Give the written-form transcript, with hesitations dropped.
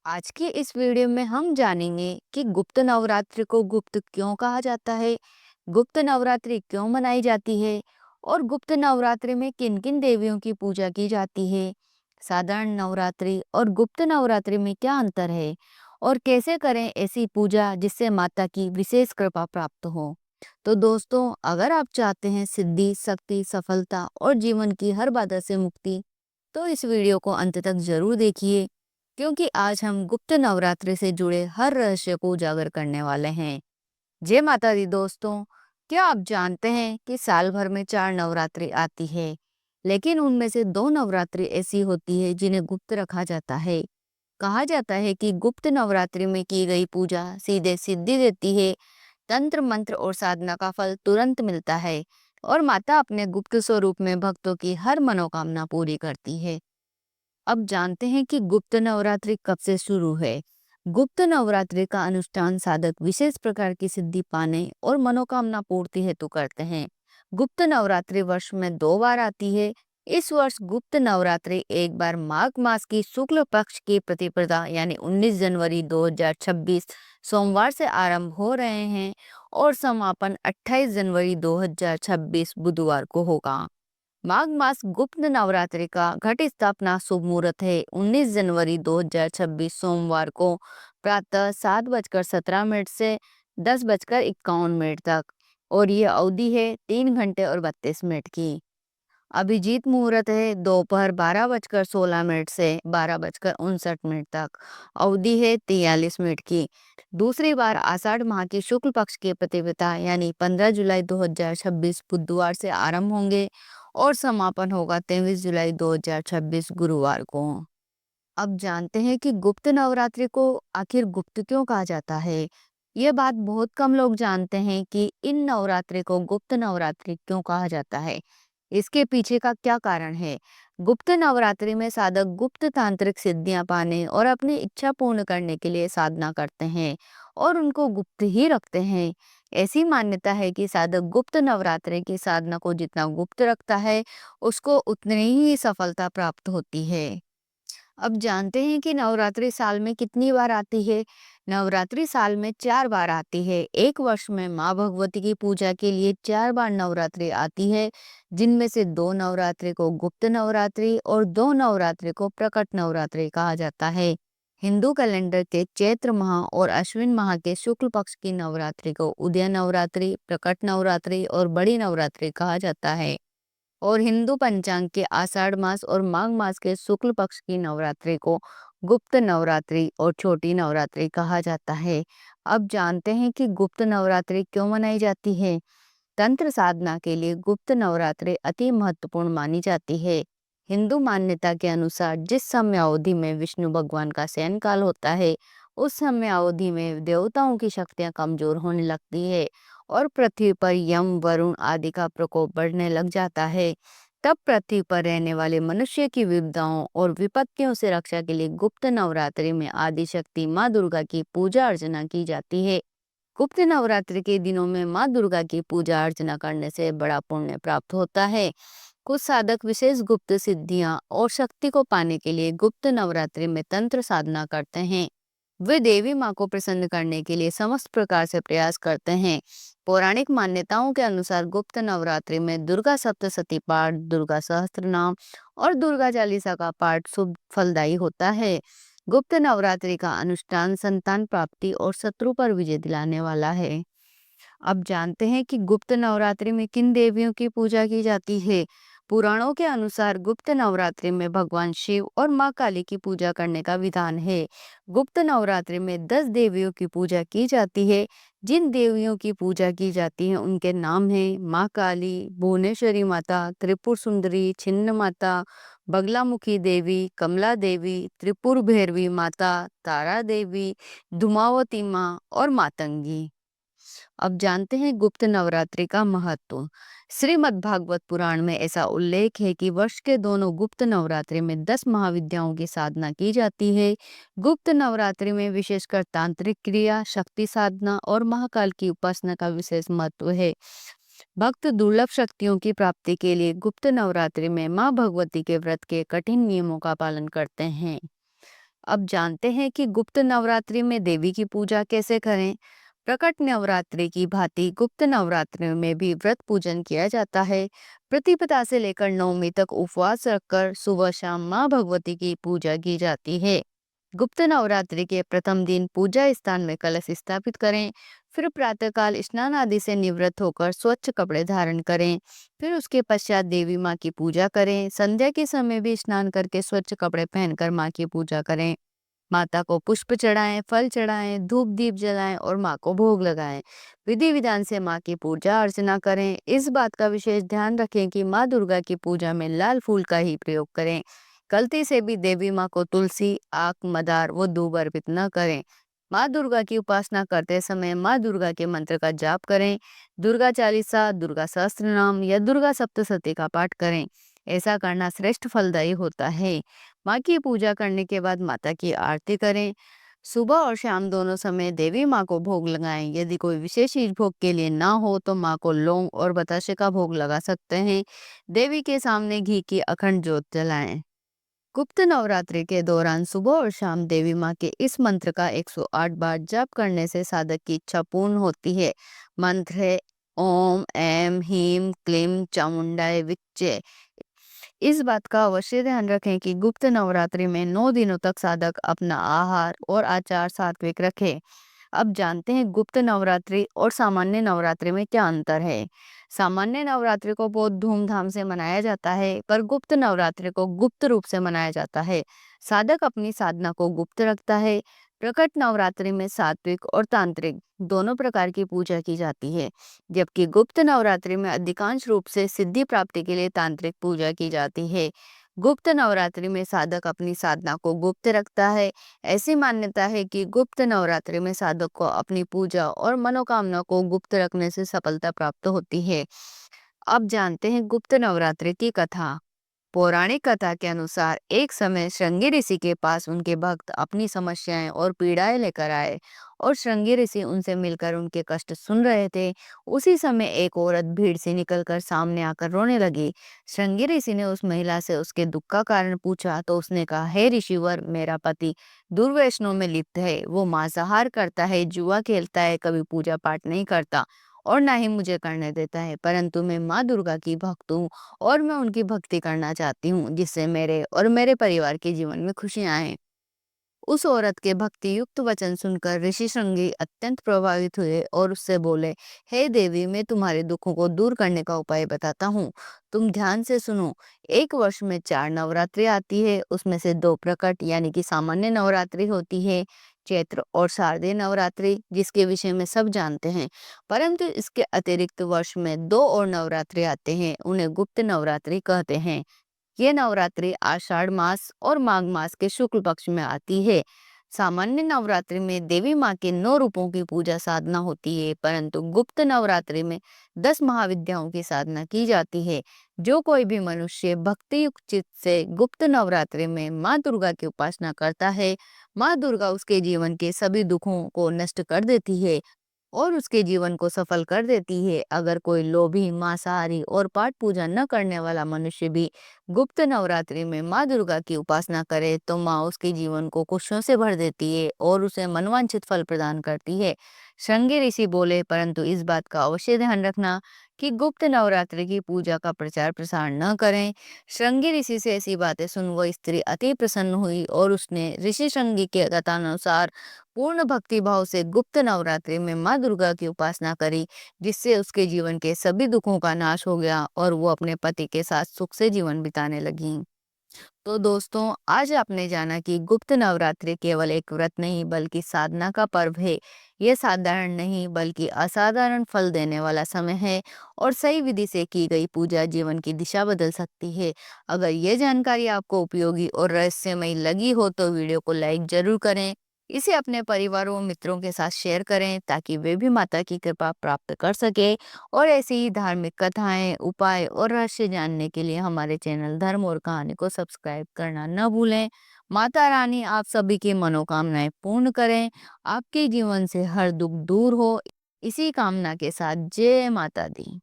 आज की इस वीडियो में हम जानेंगे कि गुप्त नवरात्रि को गुप्त क्यों कहा जाता है, गुप्त नवरात्रि क्यों मनाई जाती है और गुप्त नवरात्रि में किन किन देवियों की पूजा की जाती है। साधारण नवरात्रि और गुप्त नवरात्रि में क्या अंतर है और कैसे करें ऐसी पूजा जिससे माता की विशेष कृपा प्राप्त हो। तो दोस्तों, अगर आप चाहते हैं सिद्धि, शक्ति, सफलता और जीवन की हर बाधा से मुक्ति, तो इस वीडियो को अंत तक जरूर देखिए, क्योंकि आज हम गुप्त नवरात्रि से जुड़े हर रहस्य को उजागर करने वाले हैं। जय माता दी दोस्तों, क्या आप जानते हैं कि साल भर में 4 नवरात्रि आती है, लेकिन उनमें से 2 नवरात्रि ऐसी होती है जिन्हें गुप्त रखा जाता है। कहा जाता है कि गुप्त नवरात्रि में की गई पूजा सीधे सिद्धि देती है, तंत्र मंत्र और साधना का फल तुरंत मिलता है और माता अपने गुप्त स्वरूप में भक्तों की हर मनोकामना पूरी करती है। अब जानते हैं कि गुप्त नवरात्रि कब से शुरू है। गुप्त नवरात्रि का अनुष्ठान साधक विशेष प्रकार की सिद्धि पाने और मनोकामना पूर्ति हेतु करते हैं। गुप्त नवरात्रि वर्ष में 2 बार आती है। इस वर्ष गुप्त नवरात्रि एक बार माघ मास की शुक्ल पक्ष की प्रतिपदा यानी 19 जनवरी 2026 सोमवार से आरंभ हो रहे हैं और समापन 28 जनवरी 2026 बुधवार को होगा। माघ मास गुप्त नवरात्रि का घट स्थापना शुभ मुहूर्त है 19 जनवरी 2026 सोमवार को प्रातः 7:17 से 10:51 तक, और ये अवधि है 3 घंटे और 32 मिनट की। अभिजीत मुहूर्त है दोपहर 12:16 से 12:59 तक, अवधि है 43 मिनट की। दूसरी बार आषाढ़ माह की शुक्ल पक्ष के प्रतिपदा यानी 15 जुलाई 2026 बुधवार से आरंभ होंगे और समापन होगा 23 जुलाई 2026 गुरुवार को। अब जानते हैं कि गुप्त नवरात्रि को आखिर गुप्त क्यों कहा जाता है। ये बात बहुत कम लोग जानते हैं कि इन नवरात्रि को गुप्त नवरात्रि क्यों कहा जाता है। इसके पीछे का क्या कारण है। गुप्त नवरात्रि में साधक गुप्त तांत्रिक सिद्धियां पाने और अपनी इच्छा पूर्ण करने के लिए साधना करते हैं और उनको गुप्त ही रखते हैं। ऐसी मान्यता है कि साधक गुप्त नवरात्रि की साधना को जितना गुप्त रखता है, उसको उतनी ही सफलता प्राप्त होती है। अब जानते हैं कि नवरात्रि साल में कितनी बार आती है। नवरात्रि साल में 4 बार आती है। एक वर्ष में माँ भगवती की पूजा के लिए 4 बार नवरात्रि आती है, जिनमें से 2 नवरात्रि को गुप्त नवरात्रि और 2 नवरात्रि को प्रकट नवरात्रि कहा जाता है। हिंदू कैलेंडर के चैत्र माह और अश्विन माह के शुक्ल पक्ष की नवरात्रि को उदय नवरात्रि, प्रकट नवरात्रि और बड़ी नवरात्रि कहा जाता है, और हिंदू पंचांग के आषाढ़ मास और माघ मास के शुक्ल पक्ष की नवरात्रि को गुप्त नवरात्रि और छोटी नवरात्रि कहा जाता है। अब जानते हैं कि गुप्त नवरात्रि क्यों मनाई जाती है। तंत्र साधना के लिए गुप्त नवरात्रि अति महत्वपूर्ण मानी जाती है। हिंदू मान्यता के अनुसार जिस समय अवधि में विष्णु भगवान का शयन काल होता है, उस समय अवधि में देवताओं की शक्तियां कमजोर होने लगती है और पृथ्वी पर यम, वरुण आदि का प्रकोप बढ़ने लग जाता है। तब पृथ्वी पर रहने वाले मनुष्य की विपदाओं और विपत्तियों से रक्षा के लिए गुप्त नवरात्रि में आदि शक्ति माँ दुर्गा की पूजा अर्चना की जाती है। गुप्त नवरात्रि के दिनों में माँ दुर्गा की पूजा अर्चना करने से बड़ा पुण्य प्राप्त होता है। कुछ साधक विशेष गुप्त सिद्धियां और शक्ति को पाने के लिए गुप्त नवरात्रि में तंत्र साधना करते हैं। वे देवी माँ को प्रसन्न करने के लिए समस्त प्रकार से प्रयास करते हैं। पौराणिक मान्यताओं के अनुसार गुप्त नवरात्रि में दुर्गा सप्तशती पाठ, दुर्गा सहस्त्र नाम और दुर्गा चालीसा का पाठ शुभ फलदायी होता है। गुप्त नवरात्रि का अनुष्ठान संतान प्राप्ति और शत्रु पर विजय दिलाने वाला है। अब जानते हैं कि गुप्त नवरात्रि में किन देवियों की पूजा की जाती है। पुराणों के अनुसार गुप्त नवरात्रि में भगवान शिव और माँ काली की पूजा करने का विधान है। गुप्त नवरात्रि में 10 देवियों की पूजा की जाती है। जिन देवियों की पूजा की जाती है उनके नाम हैं माँ काली, भुवनेश्वरी माता, त्रिपुर सुंदरी, छिन्न माता, बगलामुखी देवी, कमला देवी, त्रिपुर भैरवी माता, तारा देवी, धुमावती माँ और मातंगी। अब जानते हैं गुप्त नवरात्रि का महत्व। श्रीमद् भागवत पुराण में ऐसा उल्लेख है कि वर्ष के दोनों गुप्त नवरात्रि में 10 महाविद्याओं की साधना की जाती है। गुप्त नवरात्रि में विशेषकर तांत्रिक क्रिया, शक्ति साधना और महाकाल की उपासना का विशेष महत्व है। भक्त दुर्लभ शक्तियों की प्राप्ति के लिए गुप्त नवरात्रि में माँ भगवती के व्रत के कठिन नियमों का पालन करते हैं। अब जानते हैं कि गुप्त नवरात्रि में देवी की पूजा कैसे करें। प्रकट नवरात्रि की भांति गुप्त नवरात्रि में भी व्रत पूजन किया जाता है। प्रतिपदा से लेकर नवमी तक उपवास रखकर सुबह शाम माँ भगवती की पूजा की जाती है। गुप्त नवरात्रि के प्रथम दिन पूजा स्थान में कलश स्थापित करें। फिर प्रातःकाल स्नान आदि से निवृत्त होकर स्वच्छ कपड़े धारण करें। फिर उसके पश्चात देवी माँ की पूजा करें। संध्या के समय भी स्नान करके स्वच्छ कपड़े पहनकर माँ की पूजा करें। माता को पुष्प चढ़ाएं, फल चढ़ाएं, धूप दीप जलाएं और माँ को भोग लगाएं। विधि विधान से माँ की पूजा अर्चना करें। इस बात का विशेष ध्यान रखें कि माँ दुर्गा की पूजा में लाल फूल का ही प्रयोग करें। गलती से भी देवी माँ को तुलसी, आक, मदार व दूब अर्पित न करें। माँ दुर्गा की उपासना करते समय माँ दुर्गा के मंत्र का जाप करें। दुर्गा चालीसा, दुर्गा सहस्त्र नाम या दुर्गा सप्तशती का पाठ करें। ऐसा करना श्रेष्ठ फलदायी होता है। माँ की पूजा करने के बाद माता की आरती करें। सुबह और शाम दोनों समय देवी माँ को भोग लगाएं। यदि कोई विशेष चीज भोग के लिए ना हो तो माँ को लौंग और बताशे का भोग लगा सकते हैं। देवी के सामने घी की अखंड ज्योत जलाएं। गुप्त नवरात्रि के दौरान सुबह और शाम देवी माँ के इस मंत्र का 108 बार जाप करने से साधक की इच्छा पूर्ण होती है। मंत्र है ओम ऐं ह्रीं क्लीं चामुंडाय विच्चे। इस बात का अवश्य ध्यान रखें कि गुप्त नवरात्रि में 9 दिनों तक साधक अपना आहार और आचार सात्विक रखे। अब जानते हैं गुप्त नवरात्रि और सामान्य नवरात्रि में क्या अंतर है। सामान्य नवरात्रि को बहुत धूमधाम से मनाया जाता है, पर गुप्त नवरात्रि को गुप्त रूप से मनाया जाता है। साधक अपनी साधना को गुप्त रखता है। प्रकट नवरात्रि में सात्विक और तांत्रिक दोनों प्रकार की पूजा की जाती है, जबकि गुप्त नवरात्रि में अधिकांश रूप से सिद्धि प्राप्ति के लिए तांत्रिक पूजा की जाती है। गुप्त नवरात्रि में साधक अपनी साधना को गुप्त रखता है। ऐसी मान्यता है कि गुप्त नवरात्रि में साधक को अपनी पूजा और मनोकामना को गुप्त रखने से सफलता प्राप्त होती है। अब जानते हैं गुप्त नवरात्रि की कथा। पौराणिक कथा के अनुसार एक समय श्रृंगी ऋषि के पास उनके भक्त अपनी समस्याएं और पीड़ाएं लेकर आए और श्रृंगी ऋषि उनसे मिलकर उनके कष्ट सुन रहे थे। उसी समय एक औरत भीड़ से निकलकर सामने आकर रोने लगी। श्रृंगी ऋषि ने उस महिला से उसके दुख का कारण पूछा तो उसने कहा, हे ऋषिवर, मेरा पति दुर्व्यसनों में लिप्त है। वो मांसाहार करता है, जुआ खेलता है, कभी पूजा पाठ नहीं करता और ना ही मुझे करने देता है। परंतु मैं माँ दुर्गा की भक्त हूँ और मैं उनकी भक्ति करना चाहती हूँ, जिससे मेरे और मेरे परिवार के जीवन में खुशियां आए। उस औरत के भक्ति युक्त वचन सुनकर ऋषि श्रृंगी अत्यंत प्रभावित हुए और उससे बोले, हे देवी, मैं तुम्हारे दुखों को दूर करने का उपाय बताता हूँ। तुम ध्यान से सुनो। एक वर्ष में 4 नवरात्रि आती है, उसमें से 2 प्रकट यानी कि सामान्य नवरात्रि होती है, चैत्र और शारदीय नवरात्रि, जिसके विषय में सब जानते हैं। परंतु इसके अतिरिक्त वर्ष में 2 और नवरात्रि आते हैं, उन्हें गुप्त नवरात्रि कहते हैं। ये नवरात्रि आषाढ़ मास और माघ मास के शुक्ल पक्ष में आती है। सामान्य नवरात्रि में देवी माँ के 9 रूपों की पूजा साधना होती है, परंतु गुप्त नवरात्रि में 10 महाविद्याओं की साधना की जाती है। जो कोई भी मनुष्य भक्ति युक्त चित्त से गुप्त नवरात्रि में माँ दुर्गा की उपासना करता है, माँ दुर्गा उसके जीवन के सभी दुखों को नष्ट कर देती है और उसके जीवन को सफल कर देती है। अगर कोई लोभी, मांसाहारी और पाठ पूजा न करने वाला मनुष्य भी गुप्त नवरात्रि में माँ दुर्गा की उपासना करे तो माँ उसके जीवन को खुशियों से भर देती है और उसे मनवांछित फल प्रदान करती है। श्रृंगी ऋषि बोले, परंतु इस बात का अवश्य ध्यान रखना कि गुप्त नवरात्रि की पूजा का प्रचार प्रसार न करें। श्रृंगी ऋषि से ऐसी बातें सुन वह स्त्री अति प्रसन्न हुई और उसने ऋषि श्रृंगी के कथानुसार पूर्ण भक्ति भाव से गुप्त नवरात्रि में माँ दुर्गा की उपासना करी, जिससे उसके जीवन के सभी दुखों का नाश हो गया और वो अपने पति के साथ सुख से जीवन बिताने लगी। तो दोस्तों, आज आपने जाना कि गुप्त नवरात्रि केवल एक व्रत नहीं बल्कि साधना का पर्व है। यह साधारण नहीं बल्कि असाधारण फल देने वाला समय है और सही विधि से की गई पूजा जीवन की दिशा बदल सकती है। अगर ये जानकारी आपको उपयोगी और रहस्यमयी लगी हो तो वीडियो को लाइक जरूर करें। इसे अपने परिवारों और मित्रों के साथ शेयर करें ताकि वे भी माता की कृपा प्राप्त कर सके। और ऐसी ही धार्मिक कथाएं, उपाय और रहस्य जानने के लिए हमारे चैनल धर्म और कहानी को सब्सक्राइब करना न भूलें। माता रानी आप सभी की मनोकामनाएं पूर्ण करें, आपके जीवन से हर दुख दूर हो। इसी कामना के साथ जय माता दी।